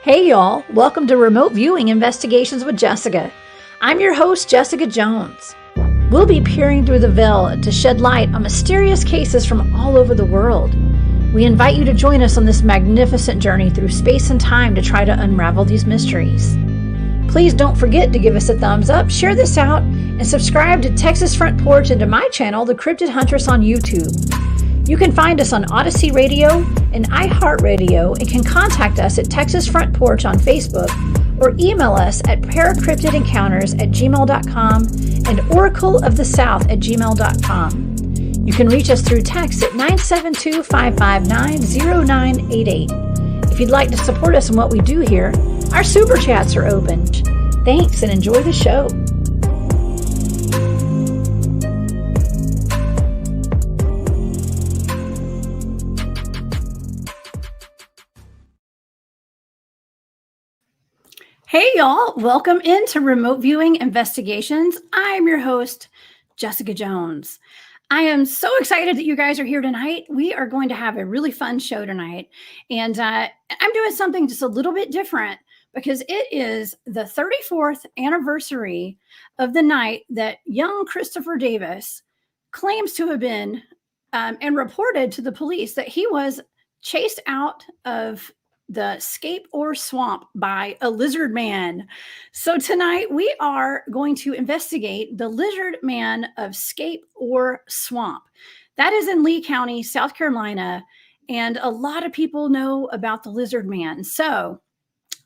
Hey y'all, welcome to Remote Viewing Investigations with Jessica. I'm your host, Jessica Jones. We'll be peering through the veil to shed light on mysterious cases from all over the world. We invite you to join us on this magnificent journey through space and time to try to unravel these mysteries. Please don't forget to give us a thumbs up, share this out, and subscribe to Texas Front Porch and to my channel, The Cryptid Huntress on YouTube. You can find us on Odyssey Radio and iHeartRadio and can contact us at Texas Front Porch on Facebook or email us at paracryptidencounters@gmail.com and oracleofthesouth@gmail.com. You can reach us through text at 972-559-0988. If you'd like to support us in what we do here, our super chats are open. Thanks and enjoy the show. Hey y'all, welcome into Remote Viewing Investigations. I'm your host, Jessica Jones. I am so excited that you guys are here tonight. We are going to have a really fun show tonight. And I'm doing something just a little bit different because it is the 34th anniversary of the night that young Christopher Davis claims to have been and reported to the police that he was chased out of the Scape or swamp by a lizard man. So tonight we are going to investigate the lizard man of Scape or swamp. That is in Lee County, South Carolina, and a lot of people know about the lizard man. So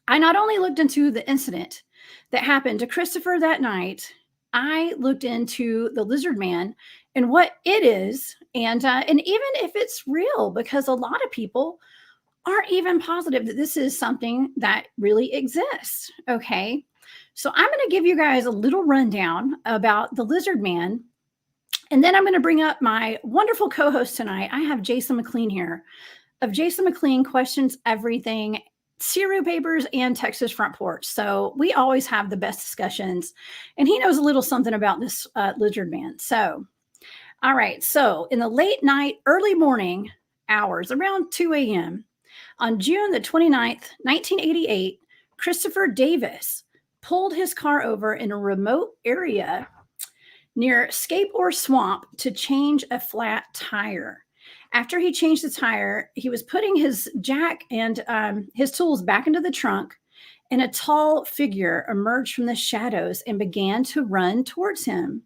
I not only looked into the incident that happened to Christopher that night, I looked into the lizard man and what it is, and even if it's real, because a lot of people aren't even positive that this is something that really exists. Okay. So I'm going to give you guys a little rundown about the lizard man. And then I'm going to bring up my wonderful co-host tonight. I have Jason McLean here of Jason McLean Questions Everything, Cereal Papers, and Texas Front Porch. So we always have the best discussions, and he knows a little something about this lizard man. So, all right. So in the late night, early morning hours, around 2 a.m., on June the 29th, 1988, Christopher Davis pulled his car over in a remote area near Scape or Swamp to change a flat tire. After he changed the tire, he was putting his jack and his tools back into the trunk, and a tall figure emerged from the shadows and began to run towards him.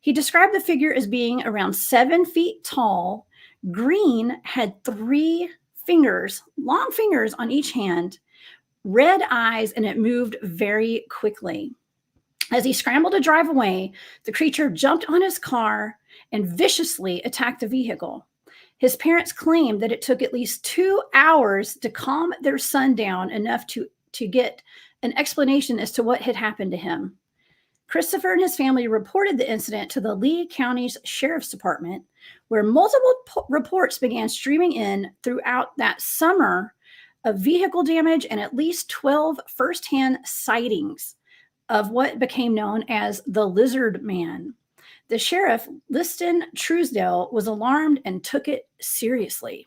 He described the figure as being around 7 feet tall, green, had 3 fingers, long fingers on each hand, red eyes, and it moved very quickly. As he scrambled to drive away, the creature jumped on his car and viciously attacked the vehicle. His parents claimed that it took at least 2 hours to calm their son down enough to get an explanation as to what had happened to him. Christopher and his family reported the incident to the Lee County's Sheriff's Department, where multiple reports began streaming in throughout that summer of vehicle damage and at least 12 firsthand sightings of what became known as the lizard man. The sheriff, Liston Truesdale, was alarmed and took it seriously.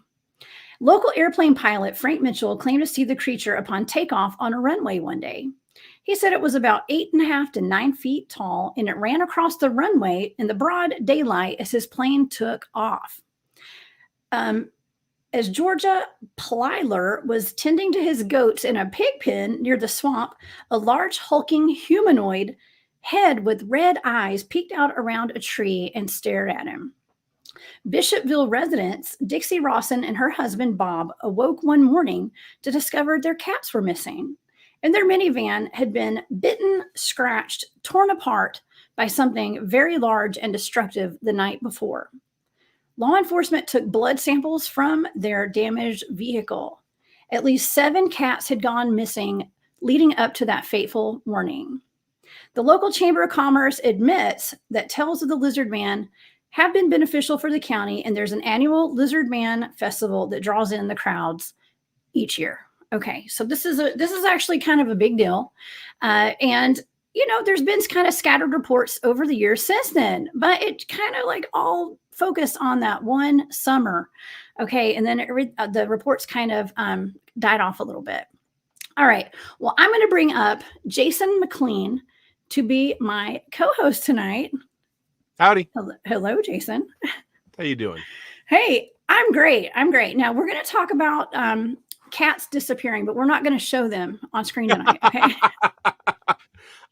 Local airplane pilot Frank Mitchell claimed to see the creature upon takeoff on a runway one day. He said it was about 8.5 to 9 feet tall, and it ran across the runway in the broad daylight as his plane took off. As Georgia Plyler was tending to his goats in a pig pen near the swamp, a large hulking humanoid head with red eyes peeked out around a tree and stared at him. Bishopville residents Dixie Rawson and her husband Bob awoke one morning to discover their cats were missing, and their minivan had been bitten, scratched, torn apart by something very large and destructive the night before. Law enforcement took blood samples from their damaged vehicle. At least 7 cats had gone missing leading up to that fateful morning. The local Chamber of Commerce admits that tales of the lizard man have been beneficial for the county, and there's an annual Lizard Man Festival that draws in the crowds each year. Okay, so this is actually kind of a big deal. And, you know, there's been kind of scattered reports over the years since then, but it kind of like all focused on that one summer. Okay, and then the reports kind of died off a little bit. All right. Well, I'm going to bring up Jason McLean to be my co-host tonight. Howdy. Hello, Jason. How you doing? Hey, I'm great. I'm great. Now we're going to talk about cats disappearing, but we're not going to show them on screen tonight. Okay.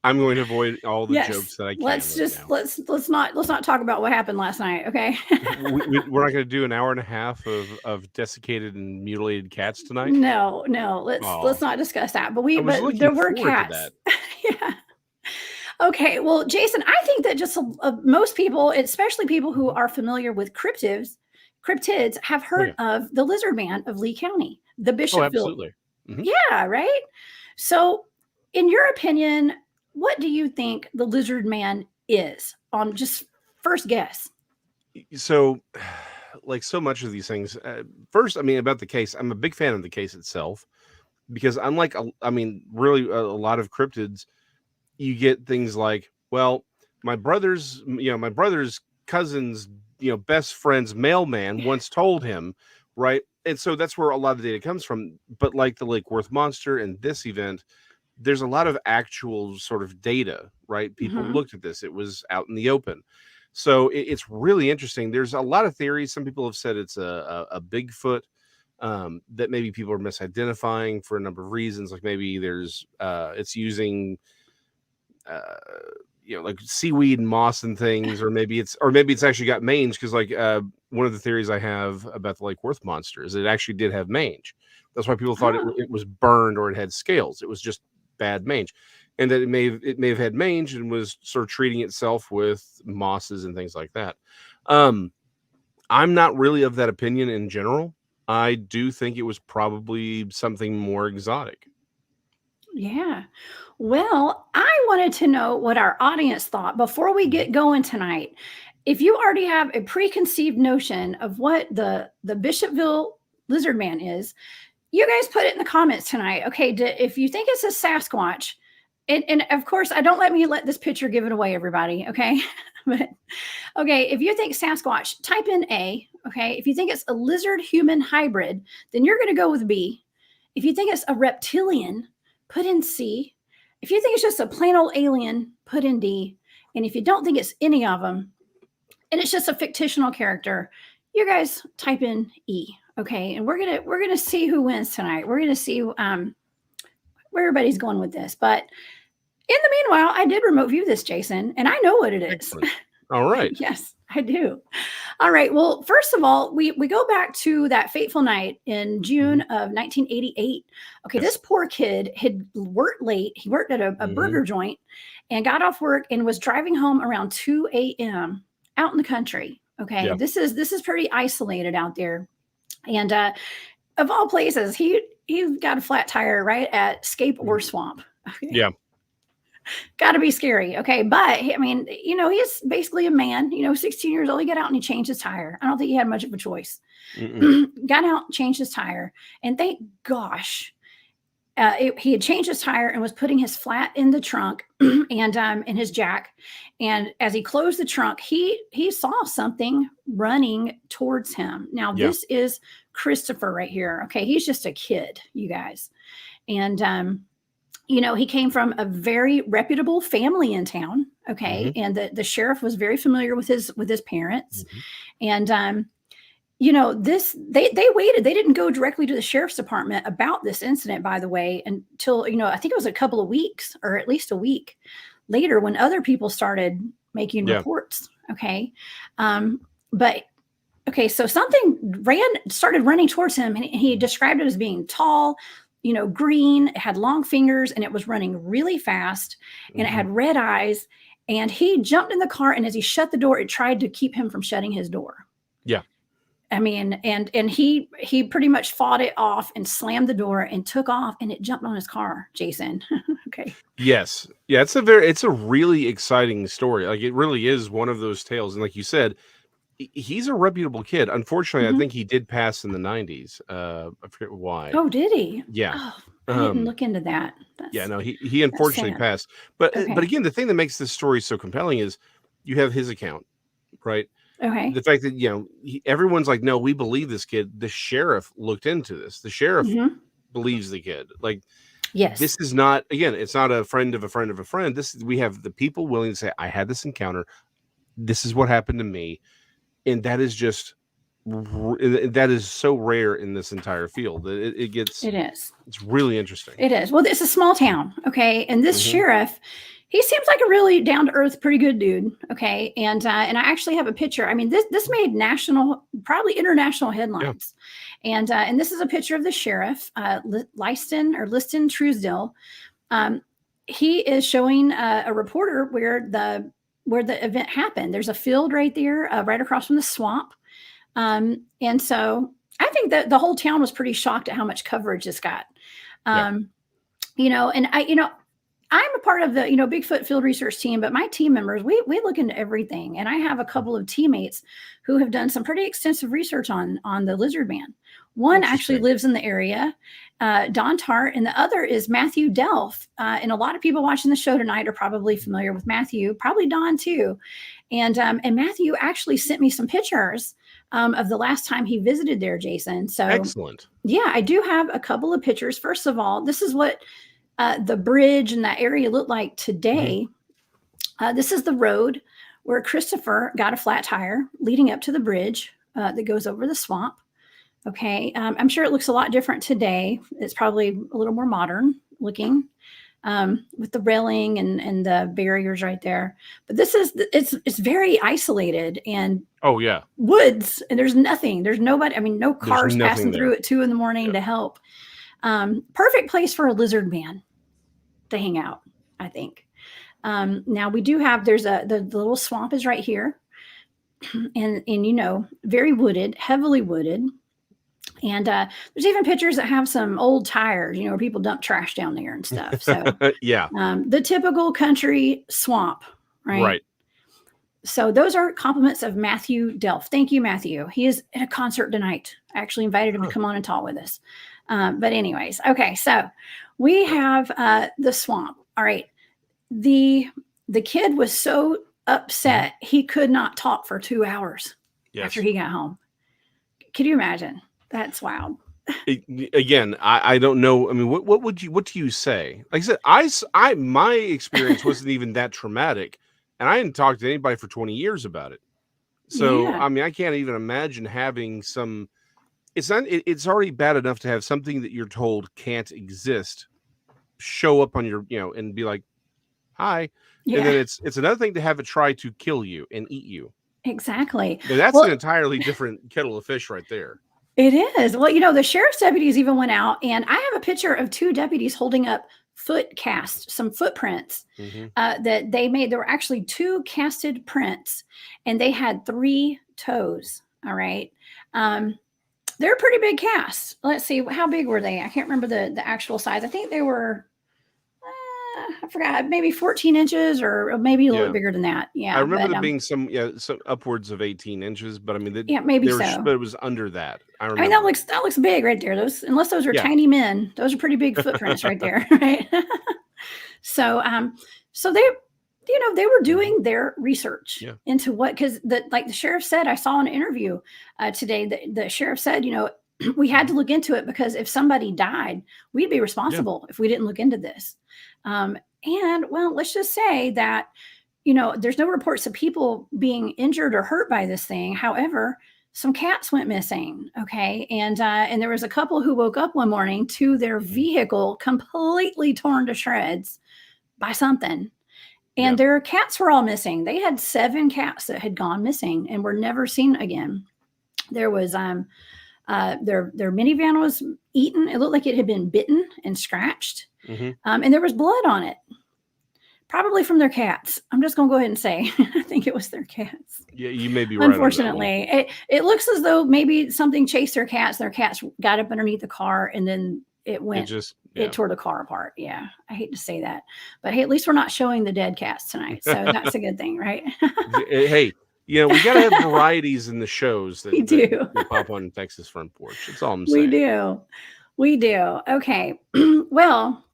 I'm going to avoid all the Yes. jokes that I can Let's right just now. let's not talk about what happened last night. Okay. We're not going to do an hour and a half of desiccated and mutilated cats tonight. No, no. Let's Oh, not discuss that. I was But looking there were forward to cats. that. Yeah. Okay, well, Jason, I think that just most people, especially people who Mhm. are familiar with cryptids, have Oh heard yeah. of the lizard man of Lee County, the Oh, Bishopville. absolutely. Hmm. Yeah, right. So, in your opinion, what do you think the lizard man is? On just first guess. So, like so much of these things, first, I mean, about the case, I'm a big fan of the case itself because unlike, I mean, really a lot of cryptids, you get things like, well, my brother's cousin's, best friend's mailman once told him, right? And so that's where a lot of the data comes from. But like the Lake Worth monster and this event, there's a lot of actual sort of data, right? People Hmm. looked at this, it was out in the open. So it's really interesting. There's a lot of theories. Some people have said it's a Bigfoot, that maybe people are misidentifying for a number of reasons. Like maybe there's it's using uh like seaweed and moss and things, or maybe it's actually got mange, because like one of the theories I have about the Lake Worth monster is it actually did have mange. That's why people thought Oh, it was burned or it had scales. It was just bad mange, and that it may have had mange and was sort of treating itself with mosses and things like that. um I'm not really of that opinion in general. I do think it was probably something more exotic. yeah. Well, I wanted to know what our audience thought before we Mhm. get going tonight. If you already have a preconceived notion of what the Bishopville lizard man is, you guys put it in the comments tonight. Okay, if you think it's a Sasquatch, and of course, I don't let this picture give it away, everybody. Okay, but okay, if you think Sasquatch, type in A. Okay, if you think it's a lizard human hybrid, then you're going to go with B. If you think it's a reptilian, put in C. If you think it's just a plain old alien, put in D. And if you don't think it's any of them, and it's just a fictional character, you guys type in E. Okay, and we're gonna see who wins tonight. We're gonna see where everybody's going with this. But in the meanwhile, I did remote view this, Jason, and I know what it is. Excellent. All right. Yes, I do. All right. Well, first of all, we go back to that fateful night in June Mhm. of 1988. Okay, this Yes. poor kid had worked late. He worked at a Hmm. burger joint and got off work and was driving home around 2 a.m. out in the country. Okay, Yeah. this is pretty isolated out there. And of all places, he got a flat tire right at Scape or Mhm. Swamp. Okay, Yeah. got to be scary. Okay. But I mean, he's basically a man, 16 years old. He got out and he changed his tire. I don't think he had much of a choice. Mm-mm. Got out, changed his tire. And thank gosh, he had changed his tire and was putting his flat in the trunk and in his jack. And as he closed the trunk, he saw something running towards him. Now, Yeah. this is Christopher right here. Okay. He's just a kid, you guys. And he came from a very reputable family in town. Hmm. Okay, and the sheriff was very familiar with his parents, Hmm. and this they waited. They didn't go directly to the sheriff's department about this incident, by the way, until I think it was a couple of weeks or at least a week later when other people started making Yeah. reports. Okay, but okay, so something started running towards him, and he described it as being tall, green, it had long fingers, and it was running really fast, and it Hmm. had red eyes. And he jumped in the car, and as he shut the door, it tried to keep him from shutting his door. Yeah. I mean, and he pretty much fought it off and slammed the door and took off, and it jumped on his car, Jason. Okay. Yes. Yeah. It's a really exciting story. Like it really is one of those tales. And like you said, he's a reputable kid. Unfortunately, I Mhm. think he did pass in the 90s. I forget why. Oh, did he? Yeah. Oh, I didn't Um, look into that. yeah, That's no, he that's unfortunately sad. passed. But Okay. again, the thing that makes this story so compelling is you have his account, right? Okay. The fact that everyone's like, no, we believe this kid. The sheriff looked into this. The sheriff Mhm. believes the kid. Like Yes. This is not, again, it's not a friend of a friend of a friend. We have the people willing to say, I had this encounter. This is what happened to me. And that is just, that is so rare in this entire field. It is. It's really interesting. It is. Well, it's a small town. Okay. And this Mhm. sheriff, he seems like a really down to earth, pretty good dude. Okay. And I actually have a picture. I mean, this made national, probably international Yeah. headlines. And this is a picture of the sheriff, Liston Truesdale. He is showing a reporter where the event happened. There's a field right there, right across from the swamp. And so I think that the whole town was pretty shocked at how much coverage this got. Um, and I'm a part of the, Bigfoot field research team, but my team members, we look into everything. And I have a couple of teammates who have done some pretty extensive research on the lizard man. One actually lives in the area, Don Tart, and the other is Matthew Delph. And a lot of people watching the show tonight are probably familiar with Matthew, probably Don too. And Matthew actually sent me some pictures of the last time he visited there, Jason. So excellent. Yeah, I do have a couple of pictures. First of all, this is what the bridge and that area looked like today. This is the road where Christopher got a flat tire leading up to the bridge that goes over the swamp. Okay. I'm sure it looks a lot different today. It's probably a little more modern looking with the railing and the barriers right there. But it's very isolated and woods, and there's nothing. There's nobody. I mean, no cars passing through at 2 a.m. to help. Perfect place for a lizard man to hang out, I think. Now we do have, the little swamp is right here, and very wooded, heavily wooded. And there's even pictures that have some old tires, where people dump trash down there and stuff. So the typical country swamp, right? Right. So those are compliments of Matthew Delph. Thank you, Matthew. He is at a concert tonight. I actually invited him to come on and talk with us. But anyways, okay. So we have the swamp. All right. The kid was so upset he could not talk for 2 hours after he got home. Could you imagine? That's wild. Again, I don't know. I mean, what do you say? Like I said, my experience wasn't even that traumatic, and I didn't talk to anybody for 20 years about it. So, I mean, I can't even imagine having some, it's already bad enough to have something that you're told can't exist show up on your, and be like, hi. And then it's another thing to have it try to kill you and eat you. Exactly. And that's an entirely different kettle of fish right there. It is. Well, the sheriff's deputies even went out, and I have a picture of 2 deputies holding up foot casts, some footprints that they made. There were actually 2 casted prints, and they had 3 toes. All right. They're pretty big casts. Let's see, how big were they? I can't remember the actual size. I think they were, I forgot, maybe 14 inches or maybe a little bit bigger than that. Yeah. I remember there being some upwards of 18 inches, but I mean, maybe so. But it was under that. I mean, that looks big right there. Unless those are tiny men, those are pretty big footprints right there. Right. So they were doing their research into what, because like the sheriff said, I saw an interview today, the sheriff said, we had to look into it because if somebody died, we'd be responsible if we didn't look into this. And well, let's just say that, there's no reports of people being injured or hurt by this thing. However, some cats went missing. Okay. And there was a couple who woke up one morning to their vehicle completely torn to shreds by something. And their cats were all missing. They had 7 cats that had gone missing and were never seen again. There was, their minivan was eaten. It looked like it had been bitten and scratched. And there was blood on it, probably from their cats. I'm just going to go ahead and say, I think it was their cats. Yeah, you may be right. Unfortunately, it looks as though maybe something chased their cats. Their cats got up underneath the car and then it went, it tore the car apart. Yeah. I hate to say that, but hey, at least we're not showing the dead cats tonight. So that's a good thing, right? Hey, we got to have varieties in the shows that we pop on Texas Front Porch. That's all I'm saying. We do. Okay. Well,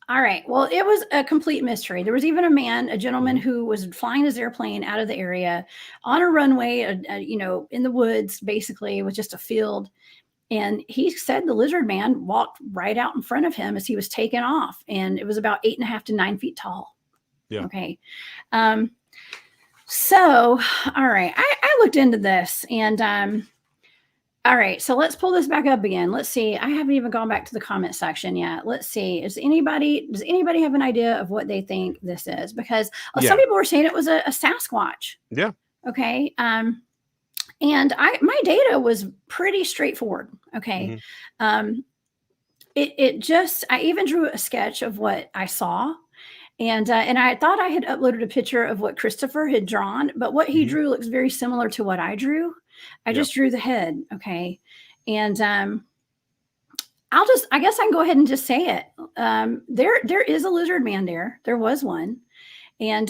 all right. Well, it was a complete mystery. There was even a gentleman who was flying his airplane out of the area on a runway, in the woods, basically, with just a field. And he said the lizard man walked right out in front of him as he was taking off. And it was about 8.5 to 9 feet tall. Yeah. Okay. So, all right. I looked into this and, all right. So let's pull this back up again. Let's see. I haven't even gone back to the comment section yet. Let's see. Does anybody have an idea of what they think this is? Because some people were saying it was a Sasquatch. Yeah. Okay. And my data was pretty straightforward. Okay. It just, I even drew a sketch of what I saw. And I thought I had uploaded a picture of what Christopher had drawn, but what he drew looks very similar to what I drew. I just drew the head. Okay. And I guess I can go ahead and just say it. There is a lizard man there. There was one. And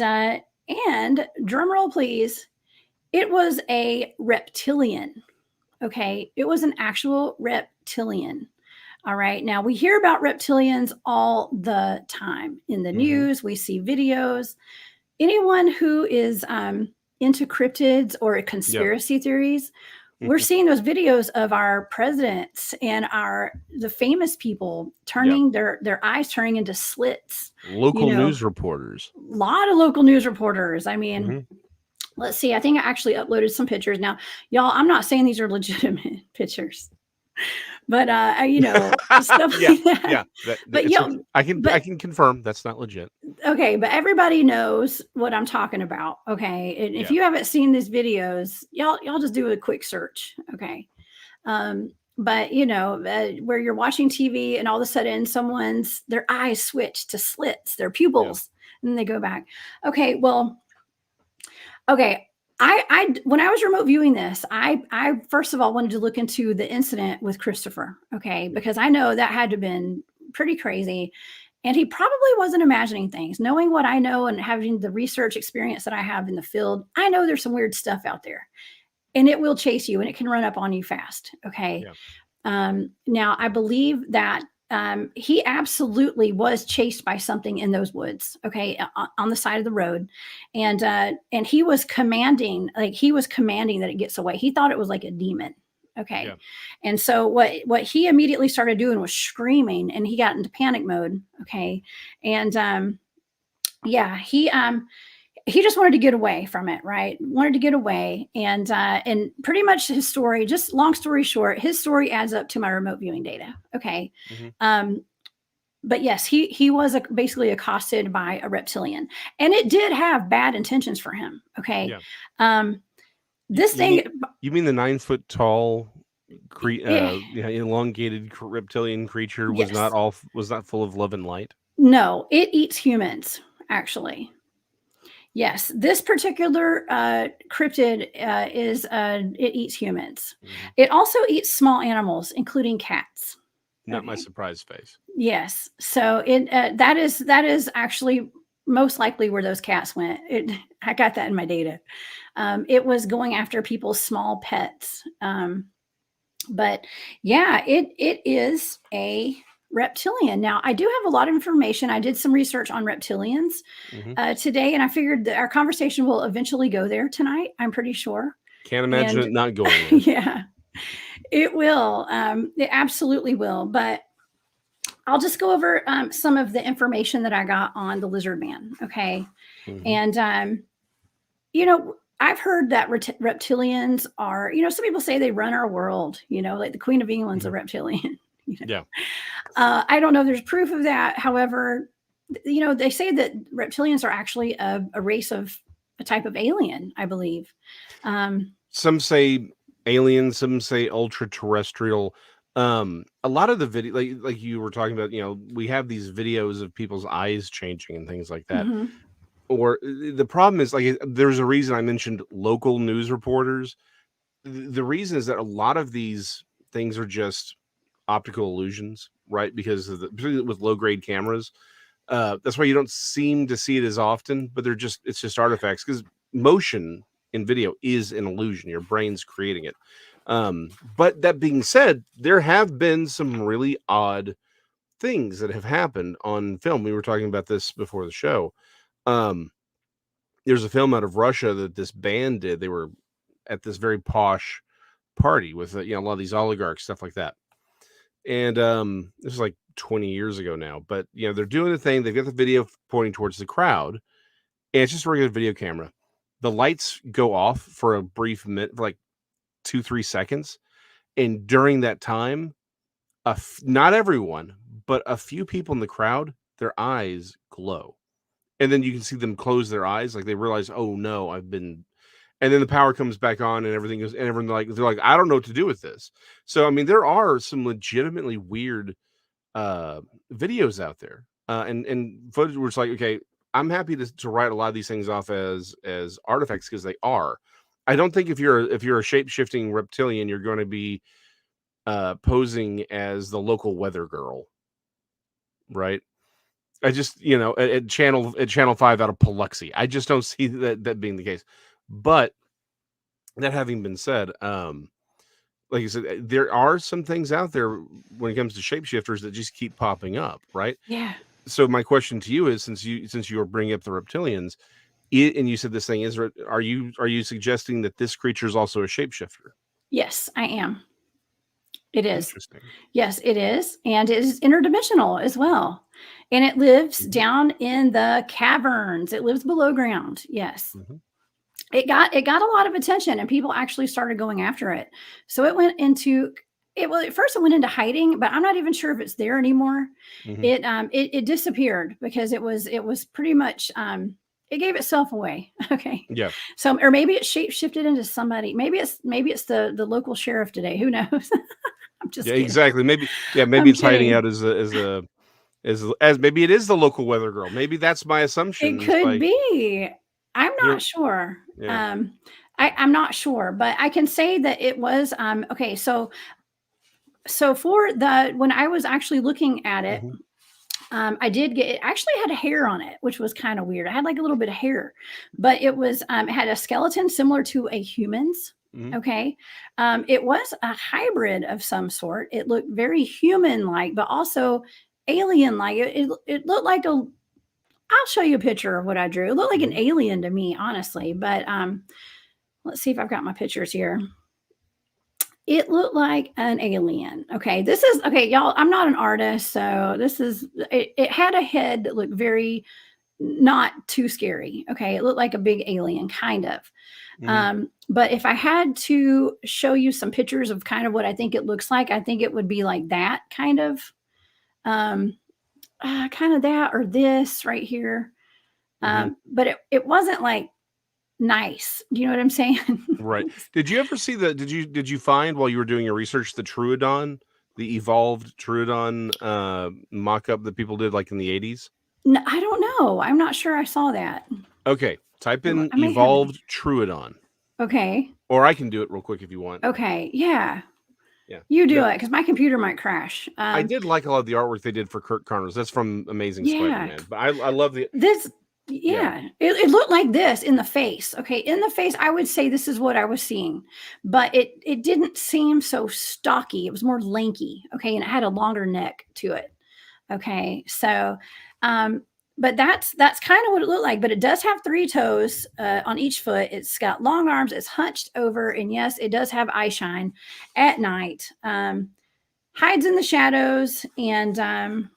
drum roll, please. It was a reptilian. Okay. It was an actual reptilian. All right. Now we hear about reptilians all the time in the news. We see videos. Anyone who is into cryptids or conspiracy theories, we're seeing those videos of our presidents and the famous people turning their eyes turning into slits. Local news reporters. A lot of local news reporters. I mean, let's see. I think I actually uploaded some pictures. Now, y'all, I'm not saying these are legitimate pictures. But stuff like that. But I can confirm that's not legit. Okay, but everybody knows what I'm talking about. Okay, and if you haven't seen these videos, y'all just do a quick search. Okay, but where you're watching TV and all of a sudden their eyes switch to slits, their pupils, and then they go back. Okay, well, okay. When I was remote viewing this, I first of all wanted to look into the incident with Christopher, okay, because I know that had to have been pretty crazy, and he probably wasn't imagining things. Knowing what I know and having the research experience that I have in the field, I know there's some weird stuff out there, and it will chase you, and it can run up on you fast, okay. Now I believe that he absolutely was chased by something in those woods, okay, on the side of the road, and he was commanding that it gets away. He thought it was like a demon, okay, and so what he immediately started doing was screaming, and he got into panic mode, okay, and he just wanted to get away from it, right? Wanted to get away, and pretty much his story. Just long story short, his story adds up to my remote viewing data. Okay, but yes, he was basically accosted by a reptilian, and it did have bad intentions for him. Okay, you mean the 9 foot tall, elongated reptilian creature was not full of love and light? No, it eats humans actually. Yes, this particular cryptid it eats humans. It also eats small animals, including cats. Not my surprise face. Yes, so that is actually most likely where those cats went. I got that in my data. It was going after people's small pets. But yeah, it is a reptilian. Now, I do have a lot of information. I did some research on reptilians today, and I figured that our conversation will eventually go there tonight. I'm pretty sure. Can't imagine it not going there. Yeah, it will. It absolutely will. But I'll just go over some of the information that I got on the lizard man. Okay. And, I've heard that reptilians are, some people say they run our world, like the Queen of England's a reptilian. I don't know if there's proof of that. However, they say that reptilians are actually a race of a type of alien, I believe. Some say alien, some say ultra terrestrial. A lot of the video, like you were talking about, we have these videos of people's eyes changing and things like that. Or the problem is, like, there's a reason I mentioned local news reporters. The reason is that a lot of these things are just optical illusions, right? Because particularly with low grade cameras, that's why you don't seem to see it as often. But it's just artifacts, because motion in video is an illusion. Your brain's creating it. But that being said, there have been some really odd things that have happened on film. We were talking about this before the show. There's a film out of Russia that this band did. They were at this very posh party with a lot of these oligarchs, stuff like that. And this is like 20 years ago now, but they're doing the thing. They've got the video pointing towards the crowd, and it's just a regular video camera. The lights go off for a brief minute, for like 2-3 seconds, and during that time, not everyone, but a few people in the crowd, their eyes glow, and then you can see them close their eyes, like they realize, oh no, I've been. And then the power comes back on, and everything goes, and everyone they're like, I don't know what to do with this. So I mean, there are some legitimately weird videos out there, and footage where it's like, okay, I'm happy to write a lot of these things off as artifacts, because they are. I don't think if you're a shape-shifting reptilian, you're going to be posing as the local weather girl, right? I just at channel 5 out of Paluxy, I just don't see that being the case. But that having been said, like you said, there are some things out there when it comes to shapeshifters that just keep popping up, right? Yeah. So my question to you is, since you were bringing up the reptilians, and you said this thing is, are you suggesting that this creature is also a shapeshifter? Yes, I am. It is. Interesting. Yes, it is. And it is interdimensional as well. And it lives down in the caverns. It lives below ground. Yes. It got a lot of attention, and people actually started going after it. So it went into at first it went into hiding, but I'm not even sure if it's there anymore. It disappeared because it was pretty much it gave itself away. Okay. Yeah. So, or maybe it shape shifted into somebody. Maybe it's the local sheriff today. Who knows? I'm just kidding. Exactly. Maybe it's hiding out as maybe it is the local weather girl. Maybe that's my assumption. It could be. I'm not sure. Yeah. I'm not sure, but I can say that it was okay. So for when I was actually looking at it, I did get, it actually had a hair on it, which was kind of weird. I had like a little bit of hair, but it was it had a skeleton similar to a human's. Okay. It was a hybrid of some sort. It looked very human-like, but also alien-like. It looked like I'll show you a picture of what I drew. It looked like an alien to me, honestly. But let's see if I've got my pictures here. It looked like an alien. Okay, this is okay, y'all. I'm not an artist, so this is. It had a head that looked very not too scary. Okay, it looked like a big alien, kind of. But if I had to show you some pictures of kind of what I think it looks like, I think it would be like that kind of. Kind of that or this right here. But it wasn't like nice. Do you know what I'm saying? Right. Did you ever see did you find, while you were doing your research, the Troodon, the evolved Troodon mock-up that people did like in the 80s? No, I don't know. I'm not sure I saw that. Okay. Type in evolved Troodon. Okay. Or I can do it real quick if you want. Okay. Yeah. Yeah. You do it, because my computer might crash. I did like a lot of the artwork they did for Kurt Connors. That's from Amazing Spider-Man. But I love this. Yeah. It looked like this in the face. Okay. In the face, I would say this is what I was seeing, but it didn't seem so stocky. It was more lanky. Okay. And it had a longer neck to it. Okay. So, but that's kind of what it looked like. But it does have 3 toes on each foot. It's got long arms. It's hunched over, and yes, it does have eye shine at night. Hides in the shadows, and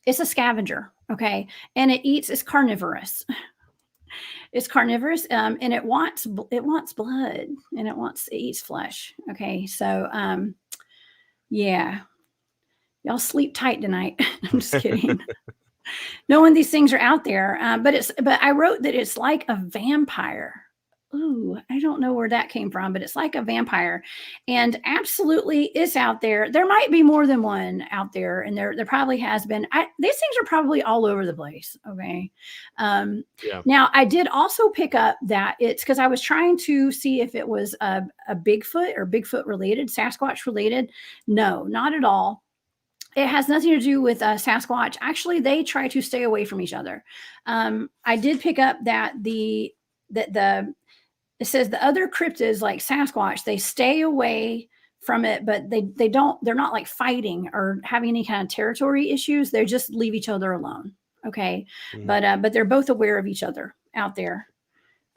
it's a scavenger. Okay, and it's carnivorous. It's carnivorous, and it wants blood, and it eats flesh. Okay, so yeah, y'all sleep tight tonight. I'm just kidding. Knowing these things are out there, but I wrote that it's like a vampire. Ooh, I don't know where that came from, but it's like a vampire, and absolutely it's out there. There might be more than one out there, and there probably has been. These things are probably all over the place. Okay. Now I did also pick up that it's because I was trying to see if it was a Bigfoot or Bigfoot related, Sasquatch related. No, not at all. It has nothing to do with Sasquatch. Actually, they try to stay away from each other. I did pick up that it says the other cryptids like Sasquatch, they stay away from it, but they're not like fighting or having any kind of territory issues. They just leave each other alone. Okay. But they're both aware of each other out there.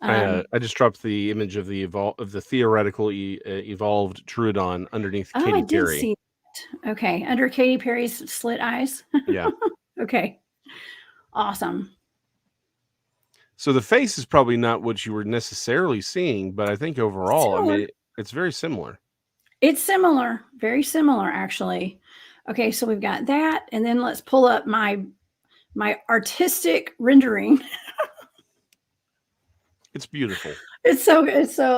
I just dropped the image of the theoretical evolved Troodon underneath Oh, I Katy did Perry. see that. Okay, under Katy Perry's slit eyes. Yeah. Okay, awesome. So the face is probably not what you were necessarily seeing, but I think overall, I Similar. mean, it's very similar. It's similar, very similar, actually. Okay, so we've got that, and then let's pull up my artistic rendering. It's beautiful. It's so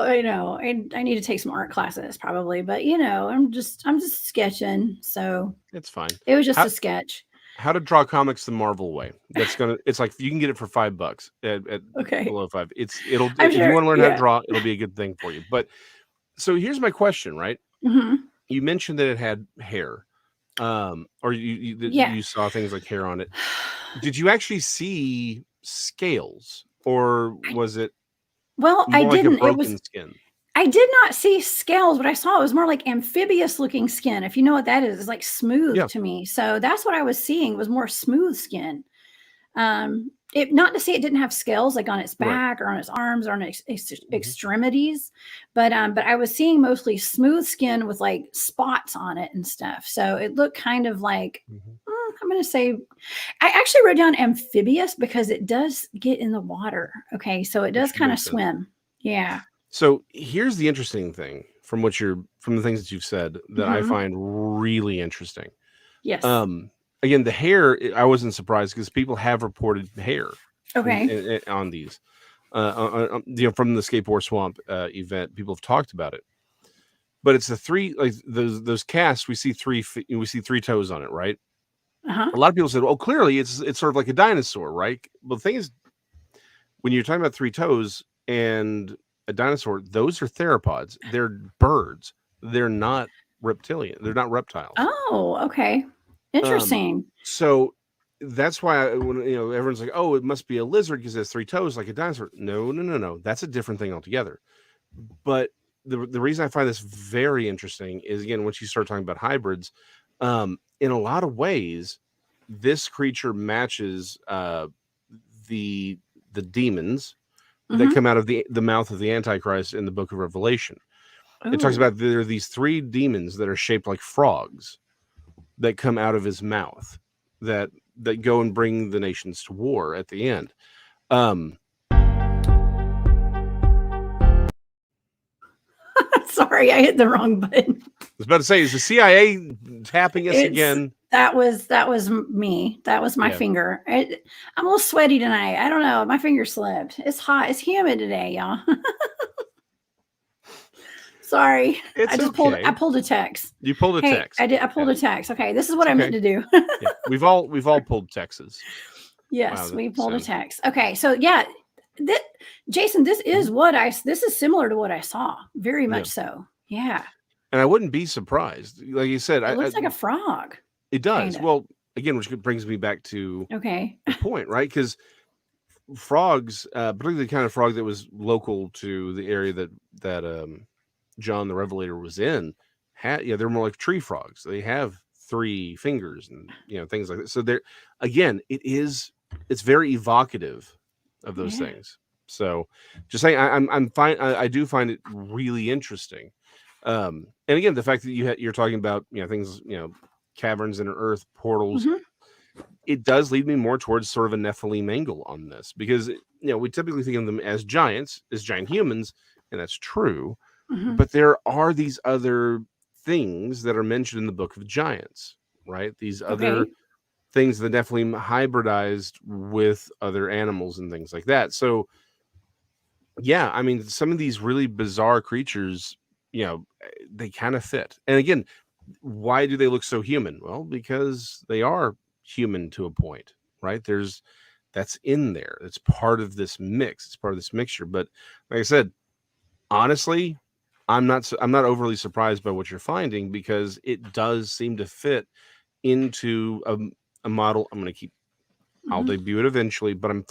I need to take some art classes probably, but I'm just sketching, so It's fine. it was just How a sketch. how to draw comics the Marvel way. It's like you can get it for $5 at Okay, below 5. I'm If you sure. want to learn how to Yeah. draw, it'll be a good thing for you. But so here's my question, right? Hmm. You mentioned that it had hair. Or Yeah. you saw things like hair on it. Did you actually see scales, or was it Well, I more like a didn't. broken skin? I did not see scales, but I saw it was more like amphibious looking skin. If you know what that is, it's like smooth Yeah, to me. So that's what I was seeing was more smooth skin. It not to say it didn't have scales like on its right. back or on its arms or on its Mhm, extremities, but I was seeing mostly smooth skin with like spots on it and stuff. So it looked kind of like mhm. I'm going to say I actually wrote down amphibious because it does get in the water. Okay, so it does Which would kind of make sense. swim. Yeah. So here's the interesting thing from the things that you've said that I Hmm. find really interesting. Yes. Um, Again, the hair, I wasn't surprised because people have reported hair Okay. on these. From the Skateboard Swamp event, people have talked about it. But it's the three, like those casts. We see three toes on it, right? Uh huh. A lot of people said, "Oh, clearly it's sort of like a dinosaur, right?" But the thing is, when you're talking about three toes and a dinosaur, those are theropods. They're birds. They're not reptilian. They're not reptiles. Oh, okay. Um, Interesting. so that's why when everyone's like, "Oh, it must be a lizard because it has three toes like a dinosaur." No, no, no, no. That's a different thing altogether. But the reason I find this very interesting is again once you start talking about hybrids, in a lot of ways, this creature matches the the demons that Hmm. come out of the mouth of the Antichrist in the Book of Revelation. It talks Oh, about there are these three demons that are shaped like frogs that come out of his mouth that go and bring the nations to war at the end. Um, sorry, I hit the wrong button. I was about to say, is the CIA tapping us It's again? that was me. That was my Yeah, finger. I'm a little sweaty tonight. I don't know. My finger slipped. It's hot. It's humid today, y'all. Sorry. it's I okay. pulled a text. You pulled a Hey, text. I pulled Yeah, a text. Okay, this is what it's I meant okay. to do. Yeah, we've all pulled Texas. Wow, Yes, that's we pulled a sound. text. Okay, so yeah, that Jason, Mhm. this is similar to what I saw. Very Yeah, much so. Yeah. and I wouldn't be surprised. Like you said, It I looks like a frog, it kind does. of. Well, again, which brings me back to Okay. the point, right? Because frogs, particularly the kind of frog that was local to the area that John the Revelator was in, they're more like tree frogs. They have three fingers and things like that. So they're again, it's very evocative of those Yeah. things. So just saying, I'm fine. I do find it really interesting. And again, the fact that you're talking about things caverns in earth, portals, Hmm. it does lead me more towards sort of a Nephilim angle on this because we typically think of them as giants, as giant humans, and that's true. Hmm. But there are these other things that are mentioned in the Book of Giants, right? These other Okay. things the Nephilim hybridized with other animals and things like that. So yeah, I mean, some of these really bizarre creatures, they kind of fit. And again, why do they look so human? Well, because they are human to a point, right? That's in there. It's part of this mix. It's part of this mixture. But like I said, honestly, I'm not overly surprised by what you're finding because it does seem to fit into a model. I'll Hmm. debut it eventually, but I'm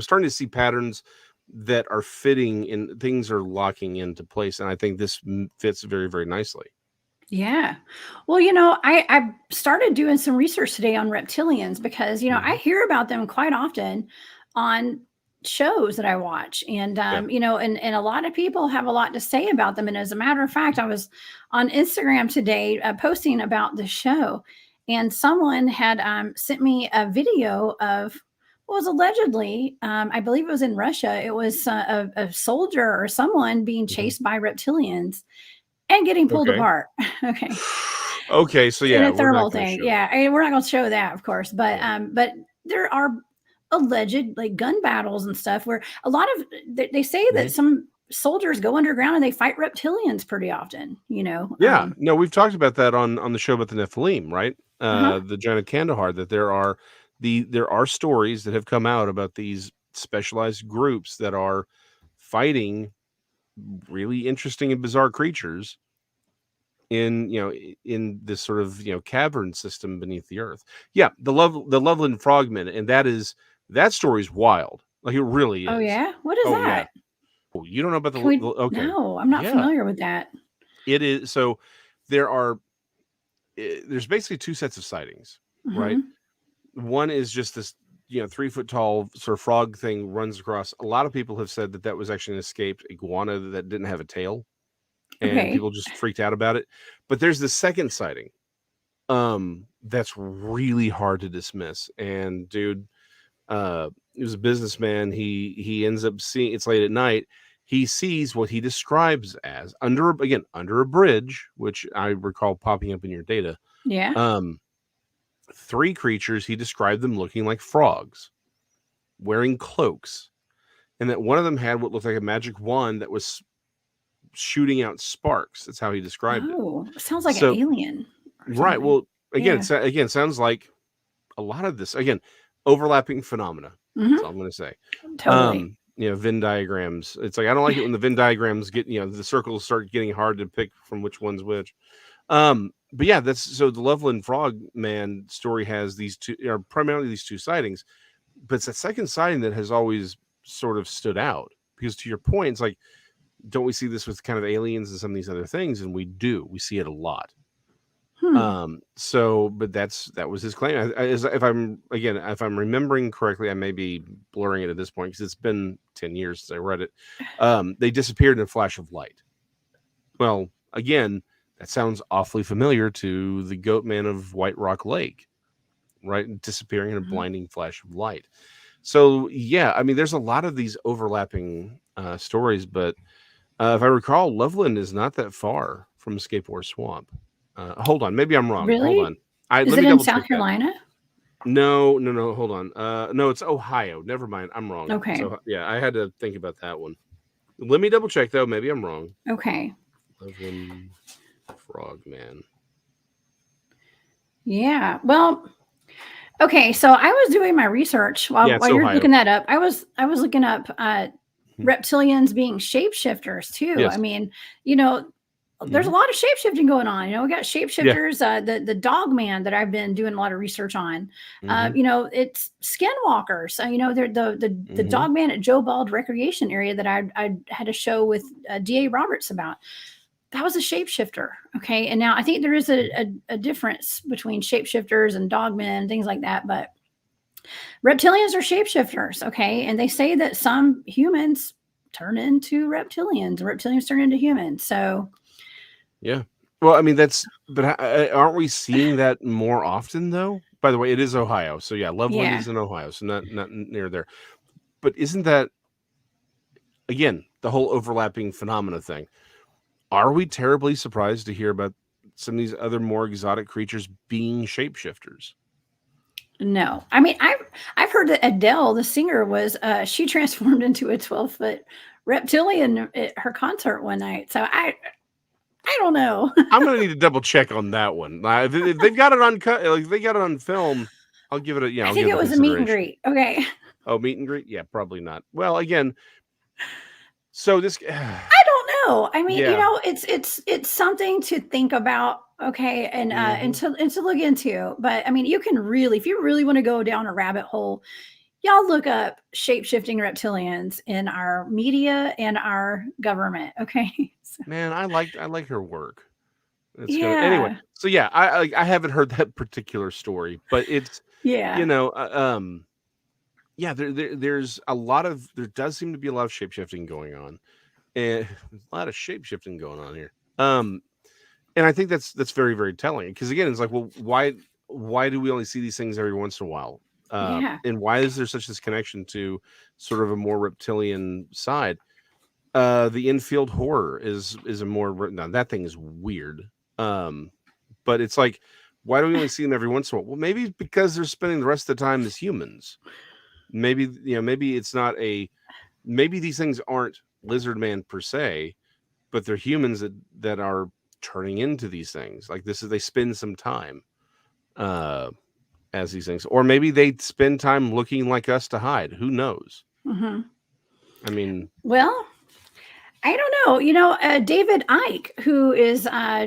starting to see patterns that are fitting and things are locking into place. And I think this fits very, very nicely. Yeah. Well, I started doing some research today on reptilians because, I Mhm. hear about them quite often on shows that I watch. And, Yeah. and a lot of people have a lot to say about them. And as a matter of fact, I was on Instagram today posting about the show, and someone had sent me a video of what was allegedly, I believe it was in Russia, it was a soldier or someone being Mhm. chased by reptilians and getting pulled Okay. apart. Okay. Okay. So In yeah, a we're not thermal going to thing. show that. Yeah. I mean, we're not going to show that, of course, Yeah. but there are alleged like gun battles and stuff where a lot of they say Mhm. that some soldiers go underground and they fight reptilians pretty often, you know. Yeah. No, we've talked about that on the show about the Nephilim, right? Uh-huh. The giant Kandahar. That there are stories that have come out about these specialized groups that are fighting really interesting and bizarre creatures in in this sort of cavern system beneath the earth. Yeah, the Loveland Frogmen, and that story's wild. Like it really Oh is. yeah, what is Oh yeah. that? Oh, you don't know about Can we okay. No, I'm not Yeah, familiar with that. it is. So there are there's basically two sets of sightings, right? Hmm. One is just this 3 foot tall sort of frog thing runs across. A lot of people have said that that was actually an escaped iguana that didn't have a tail, and Okay. people just freaked out about it. But there's the second sighting that's really hard to dismiss. And dude, he was a businessman. He ends up seeing, it's late at night, he sees what he describes as under a bridge, which I recall popping up in your data. Yeah. um Three creatures. He described them looking like frogs, wearing cloaks, and that one of them had what looked like a magic wand that was shooting out sparks. That's how he described it. Oh, sounds like an So alien or right, something. well, again, Yeah. again, sounds like a lot of this, again, overlapping phenomena. That's all Hmm. I'm going to say. Totally. Venn diagrams. It's like I don't like it when the Venn diagrams get, the circles start getting hard to pick from which one's which. But yeah, that's so the Loveland Frog Man story has these two, primarily these two sightings, but it's that second sighting that has always sort of stood out because to your point, it's like, don't we see this with kind of aliens and some of these other things? And we do. We see it a lot. Hmm. So but that was his claim. If I'm remembering correctly, I may be blurring it at this point because it's been 10 years since I read it. They disappeared in a flash of light. Well, again, that sounds awfully familiar to the goat man of White Rock Lake, right? Disappearing in a Mhm. blinding flash of light. So yeah, I mean there's a lot of these overlapping stories, but if I recall, Loveland is not that far from Scape or Swamp. Hold on, maybe I'm wrong. Hold Really? on. I Is Let it me in double check South that. Carolina? No, no, no. Hold on. No, it's Ohio. Never mind. I'm wrong. Okay. So yeah, I had to think about that one. Let me double check though. Maybe I'm wrong. Okay. Loveland Frogman. Yeah. Well, okay. So I was doing my research Yeah, while it's you're Ohio. looking that up. I was looking up Mhm. reptilians being shapeshifters too. I Yes. mean, you know, there's a Hmm. lot of shapeshifting going on. We got Yeah. shapeshifters. The dog man that I've been doing a lot of research on. Hmm. It's skinwalkers. They're the Hmm. dog man at Joe Bald Recreation Area that I had a show with D.A. Roberts about. That was a shapeshifter. Okay. And now I think there is a difference between shapeshifters and dogmen and things like that. But reptilians are shapeshifters. Okay. And they say that some humans turn into reptilians turn into humans. So, Yeah. Well, I mean but aren't we seeing that more often though? By the way, it is Ohio. So yeah, Loveland yeah. is in Ohio, so not near there. But isn't that again the whole overlapping phenomena thing? Are we terribly surprised to hear about some of these other more exotic creatures being shapeshifters? No. I mean, I've heard that Adele, the singer, was she transformed into a 12-foot reptilian at her concert one night. So I don't know. I'm gonna need to double check on that one. If they've got it on cut, like if they got it on film, I'll give it a I I'll think give it it a was a meet and consideration. greet. Okay. Oh, meet and greet? Yeah, probably not. Well, again, so this, I don't know. I mean, yeah, it's something to think about. Okay, and hmm, to look into. But I mean, you can really, if you really want to go down a rabbit hole, y'all look up shape shifting reptilians in our media and our government. Okay. So, man, I like her work. It's gonna anyway. yeah. So yeah, I haven't heard that particular story, but it's Yeah. you know yeah, there does seem to be a lot of shapeshifting going on, and a lot of shapeshifting going on here. And I think that's very, very telling, because again, it's like, well, why do we only see these things every once in a while? Yeah. And why is there such this connection to sort of a more reptilian side? The infield horror is a more, now that thing is weird. But it's like, why do we only see them every once in a while? Well, maybe because they're spending the rest of the time as humans. Maybe, maybe it's not maybe these things aren't lizard man per se, but they're humans that are turning into these things. Like, they spend some time uh as these things, or maybe they spend time looking like us to hide. Who knows? Hmm. I mean, Well, I don't know. David Icke, who is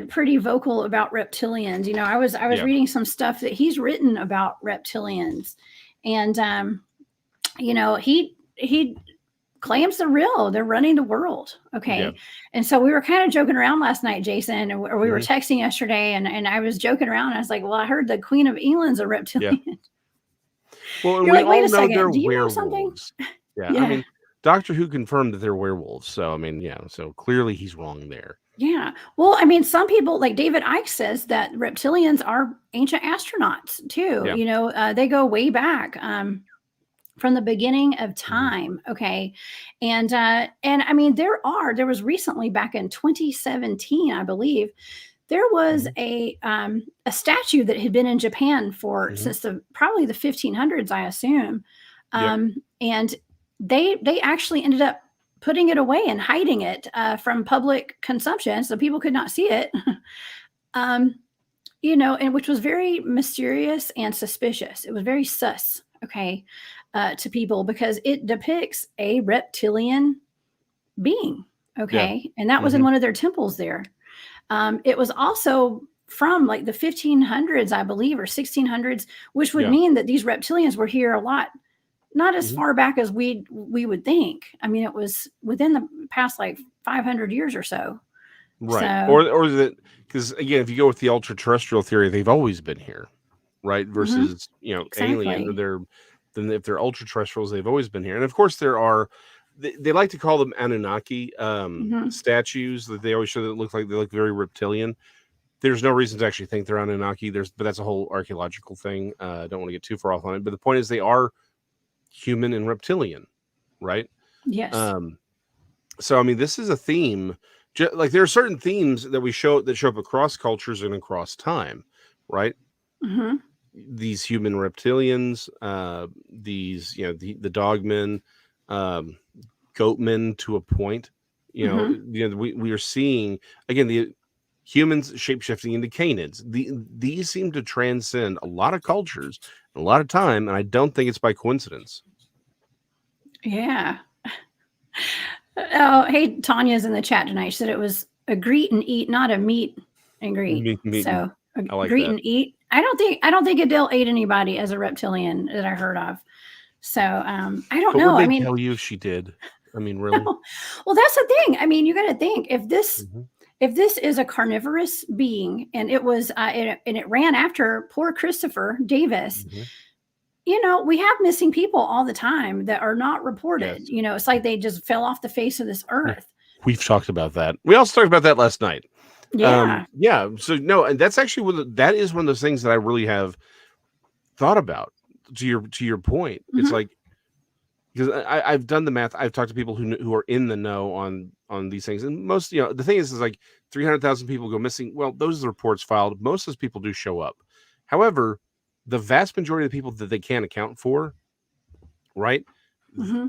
pretty vocal about reptilians. I was yeah, reading some stuff that he's written about reptilians, and he claims they're real. They're running the world. yeah, Okay. And so we were kind of joking around last night, Jason, or we were hmm, texting yesterday, and I was joking around. I was like, well, I heard the Queen of England's a yeah. reptilian. Well, and You're we like, wait all a know second. they're Do you know something? werewolves. Yeah, I Yeah. mean, Doctor Who confirmed that they're werewolves. So I mean, yeah. So clearly he's wrong there. Yeah. Well, I mean, some people, like David Icke, says that reptilians are ancient astronauts too. Yeah. They go way back. From the beginning of Hmm. time. Okay. And I mean, there was recently, back in 2017, I believe, there was Hmm. a statue that had been in Japan for Hmm. since probably the 1500s, I assume. Yep. And they actually ended up putting it away and hiding it from public consumption, so people could not see it. um, and which was very mysterious and suspicious. It was very sus, okay, to people, because it depicts a reptilian being, Yeah. okay, and that was in Hmm. one of their temples there. It was also from like the 1500s, I believe, or 1600s, which would Yeah. mean that these reptilians were here a lot, not as Hmm. far back as we would think. I mean, it was within the past like 500 years or so. Right. So, Or that, because again, if you go with the ultra terrestrial theory, they've always been here, right? mhm, Versus, alien. exactly. Then if they're ultra terrestrials, they've always been here. And of course, there are. They like to call them Anunnaki Hmm. statues that they always show that they look very reptilian. There's no reason to actually think they're Anunnaki. But that's a whole archaeological thing. I don't want to get too far off on it. But the point is, they are human and reptilian, right? Yes. Um, so I mean, this is a theme. Like, there are certain themes that show up across cultures and across time, right? Hmm. These human reptilians, these, the dogmen, um, goatmen to a point. Hmm. We are seeing again the humans shapeshifting into canids. These seem to transcend a lot of cultures, a lot of time, and I don't think it's by coincidence. Yeah. Oh, hey, Tanya's in the chat tonight. She said it was a greet and eat, not a meet and greet. Meeting, So a I like greet that. and eat. I don't think Adele ate anybody as a reptilian that I heard of. So I don't But would know. I they mean, tell you if she did? I mean, really? well, that's the thing. I mean, you got to think, Hmm. if this is a carnivorous being, and it ran after poor Christopher Davis. Hmm. We have missing people all the time that are not reported. Yes. It's like they just fell off the face of this earth. We've talked about that. We also talked about that last night. Yeah. Yeah. So no, and that's actually that is one of those things that I really have thought about. To your point, it's Hmm. like, because I've done the math. I've talked to people who are in the know on these things, and most, the thing is like 300,000 people go missing. Well, those are the reports filed. Most of those people do show up. However, the vast majority of the people that they can't account for, right? Hmm.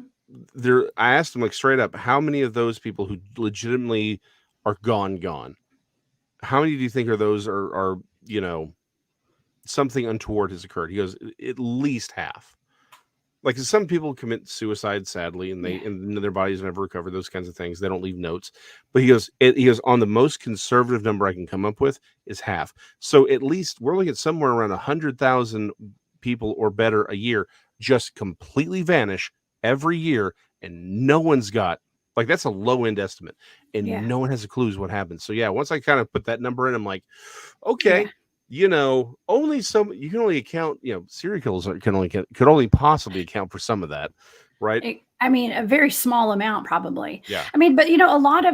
I asked them, like, straight up, how many of those people who legitimately are gone, how many do you think are those are something untoward has occurred? He goes, at least half. Like, some people commit suicide, sadly, and Yeah. their bodies never recover, those kinds of things. They don't leave notes. But he goes, on the most conservative number I can come up with is half. So at least we're looking at somewhere around 100,000 people or better a year just completely vanish every year, and no one's got, like, that's a low end estimate, and Yeah. no one has a clue what happens. So yeah, once I kind of put that number in, I'm like, Yeah. okay. only some you can only account, serial killers could only possibly account for some of that, right? I mean, a very small amount, probably. Yeah. I mean, but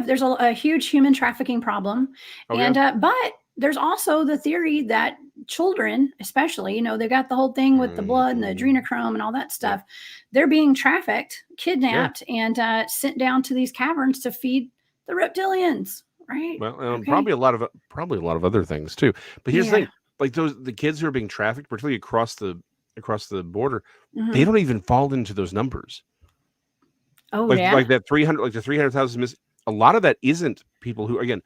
there's a huge human trafficking problem, Oh yeah. and but there's also the theory that children, especially, they got the whole thing with the blood and the Mhm. adrenochrome and all that Yeah. stuff. They're being trafficked, Yeah. kidnapped, and sent down to these caverns to feed the reptilians. Right? Well, Okay. probably a lot of other things too. But here's the Yeah. thing: like the kids who are being trafficked, particularly across the border, they Hmm. don't even fall into those numbers. Oh yeah. Like that 300, like the 300,000 miss. A lot of that isn't people who, again,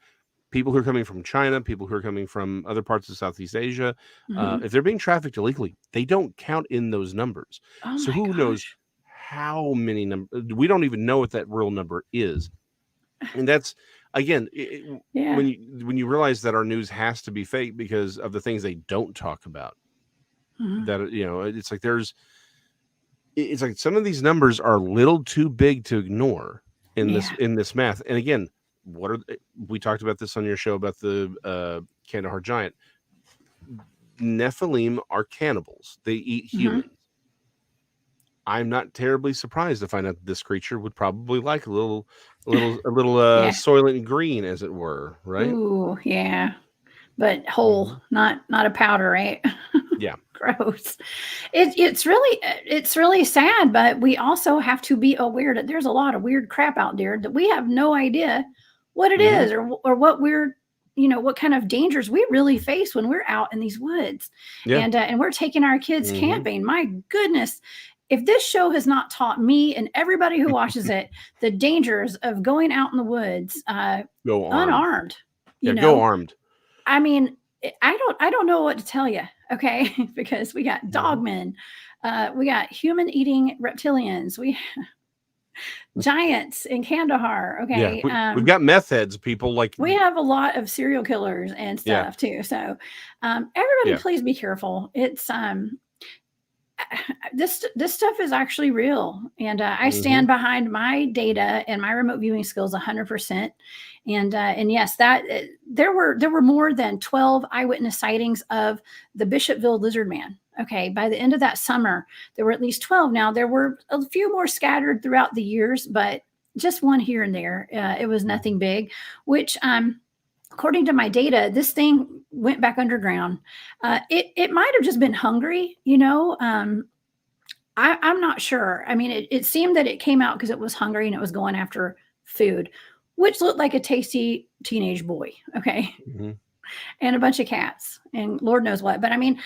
people who are coming from China, people who are coming from other parts of Southeast Asia. Hmm. If they're being trafficked illegally, they don't count in those numbers. Oh So my who knows gosh. how many we don't even know what that real number is. And that's, again, Yeah. when you realize that our news has to be fake because of the things they don't talk about, Hmm. that it's like it's like some of these numbers are a little too big to ignore Yeah. in this math. And again, we talked about this on your show about the Kandahar giant. Nephilim are cannibals. They eat Hmm. humans. I'm not terribly surprised to find out that this creature would probably like a little Yeah. Soylent Green, as it were, right? Ooh, yeah. But whole, Hmm. not a powder, right? Yeah. Gross. It's really sad, but we also have to be aware that there's a lot of weird crap out there that we have no idea what it Hmm. is, or what we're what kind of dangers we really face when we're out in these woods, Yeah. and we're taking our kids Hmm. camping. My goodness, if this show has not taught me and everybody who watches it the dangers of going out in the woods Go armed. unarmed, you Yeah. Go know armed. I mean, I don't know what to tell you, okay? Because we got Hmm. dogmen, we got human eating reptilians, we giants in Kandahar, Yeah. okay? We've got meth heads, people like, We have a lot of serial killers and yeah. stuff too. So, everybody, Yeah. please be careful. It's this stuff is actually real, and I Hmm. stand behind my data and my remote viewing skills 100%. And yes, that there were more than 12 eyewitness sightings of the Bishopville lizard man. Okay, by the end of that summer, there were at least 12. Now there were a few more scattered throughout the years, but just one here and there. It was nothing big, which according to my data, this thing went back underground. It might have just been hungry, I'm not sure. I mean, it seemed that it came out because it was hungry and it was going after food, which looked like a tasty teenage boy. Okay. Hmm. And a bunch of cats and Lord knows what. But I mean,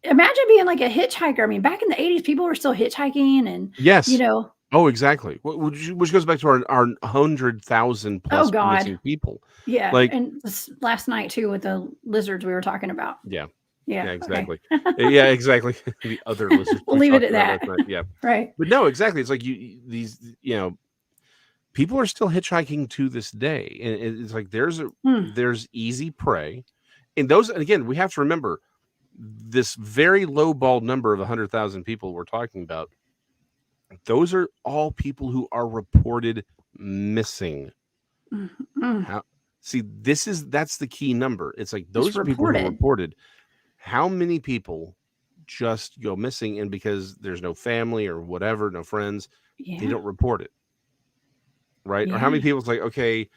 imagine being like a hitchhiker. I mean, back in the 80s, people were still hitchhiking and, you Yes. know, Oh, exactly. Which goes back to our 100,000 oh plus God. missing people. Yeah. Like, And this last night too with the lizards we were talking about. yeah, Yeah. yeah, Okay. exactly. Yeah, exactly. The other lizards We'll we leave it talked at about that. last night. Yeah, Right. but no, exactly. It's like these, people are still hitchhiking to this day, and it's like Hmm. there's easy prey, and those, and again, we have to remember this very low ball number of 100,000 people we're talking about. Those are all people who are reported missing. Mm, mm. How See, that's the key number. It's like Just those are people who are reported. reported. How many people just go missing, and because there's no family or whatever, no friends, they Yeah. don't report it, right? Or how Yeah. many people it's like, okay,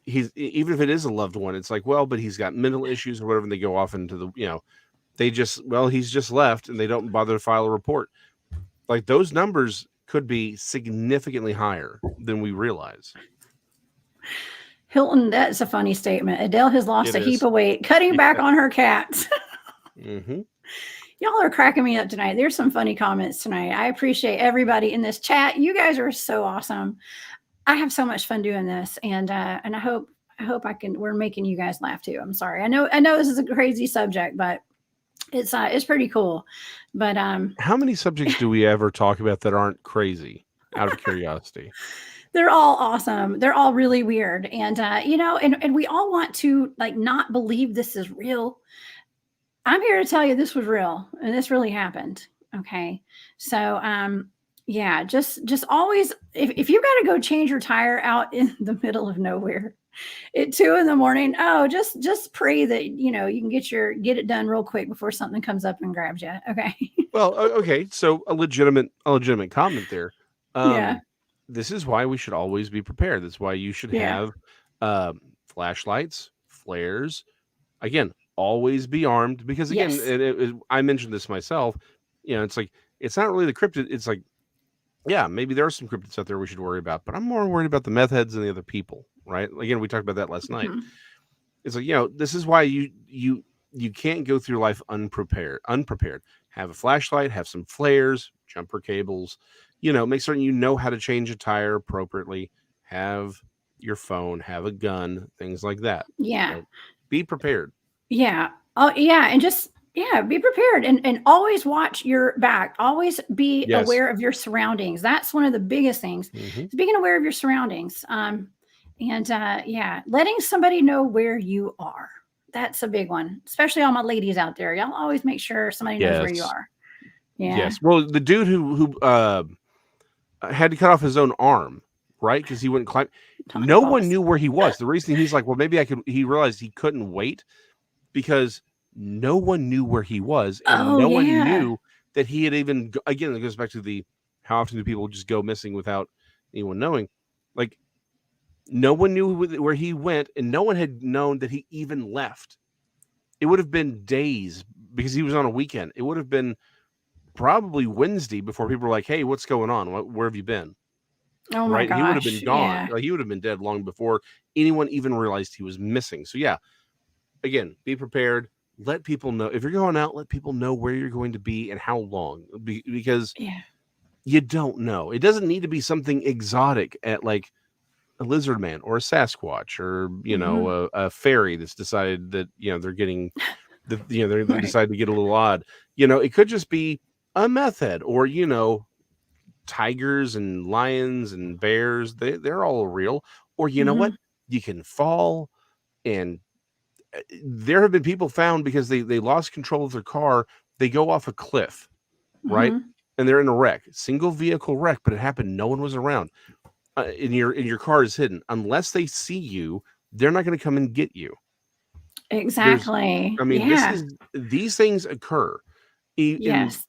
even if it is a loved one, it's like, well, but he's got mental issues or whatever, and they go off into the, they just, well, he's just left, and they don't bother to file a report. Like those numbers could be significantly higher than we realize. Hilton, that's a funny statement. Adele has lost It a heap is. of weight, cutting back Yeah. on her cats. Hmm. Y'all are cracking me up tonight. There's some funny comments tonight. I appreciate everybody in this chat. You guys are so awesome. I have so much fun doing this, and I hope we're making you guys laugh too. I'm sorry. I know this is a crazy subject, but it's pretty cool. But How many subjects do we ever talk about that aren't crazy? Out of curiosity. they're all awesome. They're all really weird, and we all want to like not believe this is real. I'm here to tell you this was real and this really happened. Okay. So yeah, just always if you gotta go change your tire out in the middle of nowhere, at 2 in the morning. Oh, just pray that you can get it done real quick before something comes up and grabs you. Okay. Well, okay, so a legitimate comment there. Yeah. Um, this is why we should always be prepared. That's why you should Yeah. have flashlights, flares. Again, always be armed because again, Yes. I mentioned this myself. It's like it's not really the cryptid. It's like, yeah, maybe there are some cryptids out there we should worry about, but I'm more worried about the meth heads and the other people, right? Again, we talked about that last night. Mhm. It's like, this is why you can't go through life unprepared. Have a flashlight, have some flares, jumper cables, make certain you know how to change a tire appropriately, have your phone, have a gun, things like that. Yeah. Be prepared. Yeah. Oh, yeah. And just, yeah, be prepared and always watch your back. Always be Yes. aware of your surroundings. That's one of the biggest things. Hmm. Is being aware of your surroundings. And yeah, letting somebody know where you are. That's a big one, especially all my ladies out there. Y'all always make sure somebody knows where you Yes. are. Yeah. Yes. Well, the dude who had to cut off his own arm, right? Because he wouldn't climb. Talk No one boss. knew where he was. The reason he's like, well, maybe I could. He realized he couldn't wait because no one knew where he was, and Oh, no one yeah. knew that he had even. Again, it goes back to the how often do people just go missing without anyone knowing? Like no one knew where he went, and no one had known that he even left. It would have been days because he was on a weekend. It would have been probably Wednesday before people were like, "Hey, what's going on? Where have you been?" Oh, my Right? He would have gosh. been gone. Yeah. Like he would have been dead long before anyone even realized he was missing. So yeah, again, be prepared. Let people know if you're going out. Let people know where you're going to be and how long, because Yeah. you don't know. It doesn't need to be something exotic at like a lizard man or a Sasquatch or Hmm. a fairy that's decided that they're getting they Right. decided to get a little odd. It could just be a meth head or tigers and lions and bears. They're all real. Or you know what? Hmm. You can fall, and there have been people found because they lost control of their car. They go off a cliff, right? Hmm. And they're in a wreck, single vehicle wreck, but it happened. No one was around. And your car is hidden. Unless they see you, they're not going to come and get you. There's, Exactly. I mean, Yeah. these things occur. In Yes.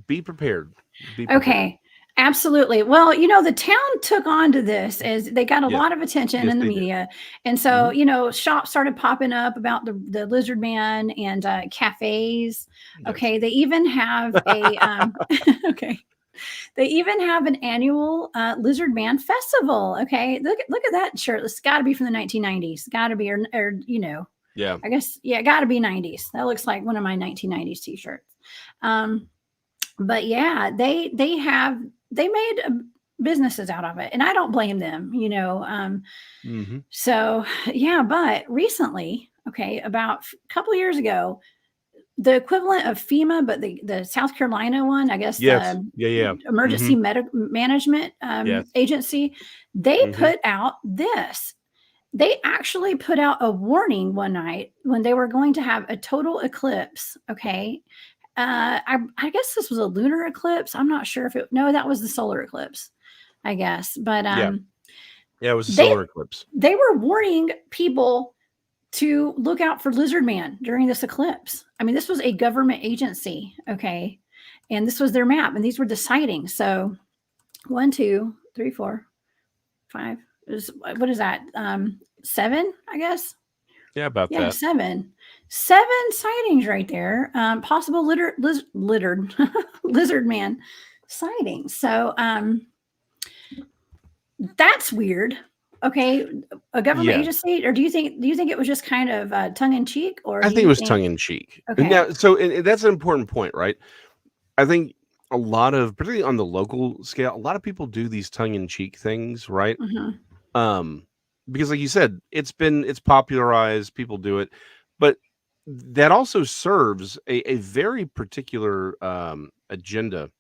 be prepared. Be prepared. Okay. Absolutely. Well, the town took on to this as they got a Yes, lot of attention yes, in the they did. media. And so, Hmm. shops started popping up about the lizard man and cafes. Yes. Okay. They even have a, okay. They even have an annual lizard man festival. Okay. Look at that shirt. It's got to be from the 1990s. Got to be, or Yeah. I guess, yeah, got to be 90s. That looks like one of my 1990s t-shirts. Um, but yeah, they made businesses out of it, and I don't blame them. Hmm. So yeah, but recently, okay, about a couple of years ago, the equivalent of FEMA, but the South Carolina one, I guess Yes. the Yeah. Yeah. Hmm. Emergency Management Yes. Agency, they Hmm. put out this. They actually put out a warning one night when they were going to have a total eclipse. Okay, I guess this was a lunar eclipse. I'm not sure if it. No, that was the solar eclipse, I guess. But Yeah. Yeah. It was a they solar eclipse. they were warning people to look out for lizard man during this eclipse. I mean, this was a government agency, okay, and this was their map, and these were the sightings. So 1, 2, 3, 4, 5. What is that? 7, I guess. Yeah. About Yeah, that. 7. 7 sightings right there. Possible littered lizard man sightings. So that's weird. Okay, a government Yeah. agency, or do you think it was just kind of tongue in cheek, or I do think it you was think? tongue in cheek. Okay. Now, so and that's an important point, right? I think a lot of, particularly on the local scale, a lot of people do these tongue in cheek things, right? Hmm. Um, because like you said, it's popularized, people do it, but that also serves a very particular agenda.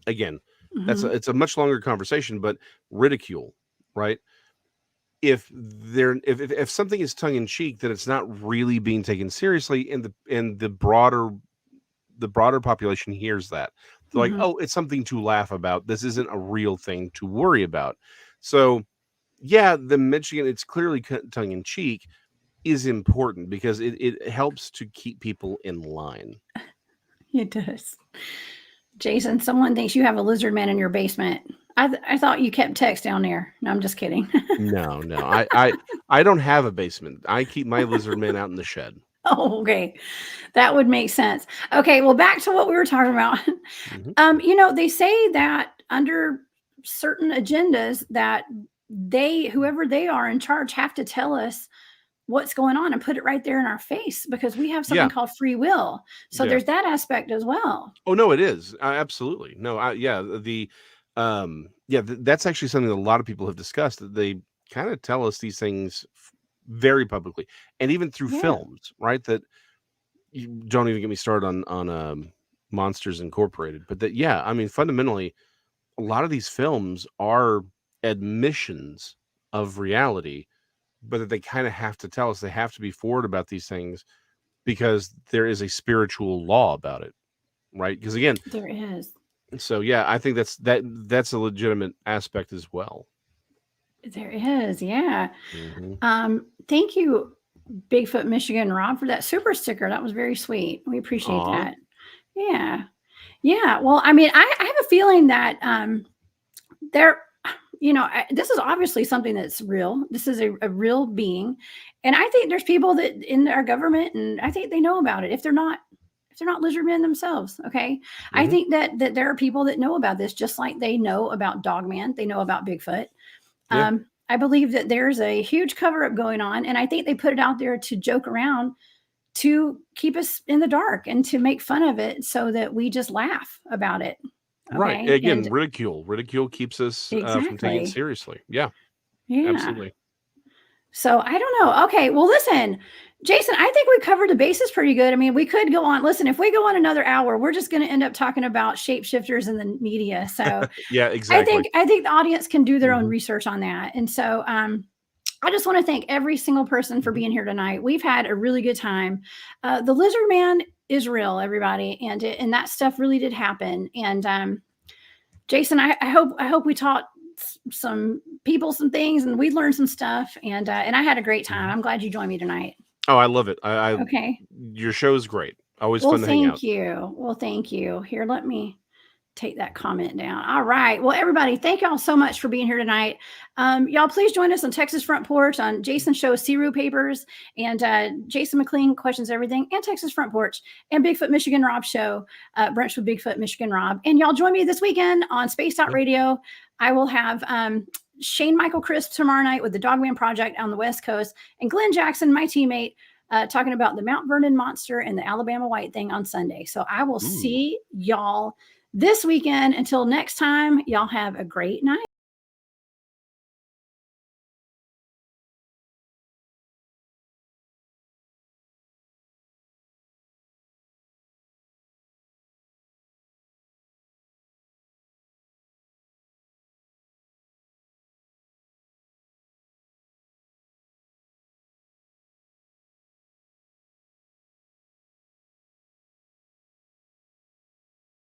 Again, Hmm. it's a much longer conversation, but ridicule, right? If something is tongue in cheek, then it's not really being taken seriously, and the broader population hears that. They're like, Hmm. oh, it's something to laugh about. This isn't a real thing to worry about. So yeah, the Michigan, it's clearly tongue in cheek, is important because it helps to keep people in line. It does. Jason, someone thinks you have a lizard man in your basement. I thought you kept text down there. No, I'm just kidding. No, no, I don't have a basement. I keep my lizard man out in the shed. Oh, okay. That would make sense. Okay, well, back to what we were talking about. Hmm. They say that under certain agendas that whoever they are in charge, have to tell us what's going on and put it right there in our face, because we have something Yeah, called free will. So yeah. there's that aspect as well. Oh no, it is absolutely no. That's actually something that a lot of people have discussed. That they kind of tell us these things very publicly, and even through Yeah, films, right? That you don't even get me started on Monsters Incorporated, but that yeah, I mean fundamentally, a lot of these films are admissions of reality, but that they kind of have to tell us, they have to be forward about these things because there is a spiritual law about it, right? Because again, there is. so yeah, I think that's a legitimate aspect as well. There is. Yeah. Hmm. Thank you, Bigfoot Michigan Rob, for that super sticker. That was very sweet. We appreciate Aw. that. Yeah. Yeah. Well, I mean, I have a feeling that there, this is obviously something that's real. This is a real being. And I think there's people that in our government, and I think they know about it. If they're not lizard men themselves, okay. I Hmm. think that there are people that know about this, just like they know about Dogman, they know about Bigfoot. Yeah. I believe that there's a huge cover up going on, and I think they put it out there to joke around, to keep us in the dark and to make fun of it so that we just laugh about it. Right. Okay. Again, And ridicule keeps us from taking it exactly. seriously. Yeah, Yeah. absolutely. So I don't know. Okay. Well, listen, Jason, I think we covered the bases pretty good. I mean, we could go on. Listen, if we go on another hour, we're just going to end up talking about shapeshifters in the media. So Yeah, I exactly. think I think the audience can do their own Hmm. research on that. And so I just want to thank every single person for Hmm. being here tonight. We've had a really good time. The Lizard Man is real, everybody, and that stuff really did happen. And Jason, I hope we taught some people some things, and we learned some stuff. And I had a great time. Hmm. I'm glad you joined me tonight. Oh, I love it. I Okay. Your show is great. Always Well, fun to hang out. thank you. Well, thank you. Here, let me take that comment down. All right. Well, everybody, thank y'all so much for being here tonight. Y'all, please join us on Texas Front Porch on Jason's show, Siru Papers, and Jason McLean Questions Everything, and Texas Front Porch, and Bigfoot Michigan Rob show, Brunch with Bigfoot Michigan Rob. And y'all join me this weekend on Space Yeah. Radio. I will have Shane Michael Crisp tomorrow night with the Dogman Project on the West Coast, and Glenn Jackson, my teammate, talking about the Mount Vernon monster and the Alabama White Thing on Sunday. So I will Ooh. see y'all this weekend. Until next time, y'all have a great night.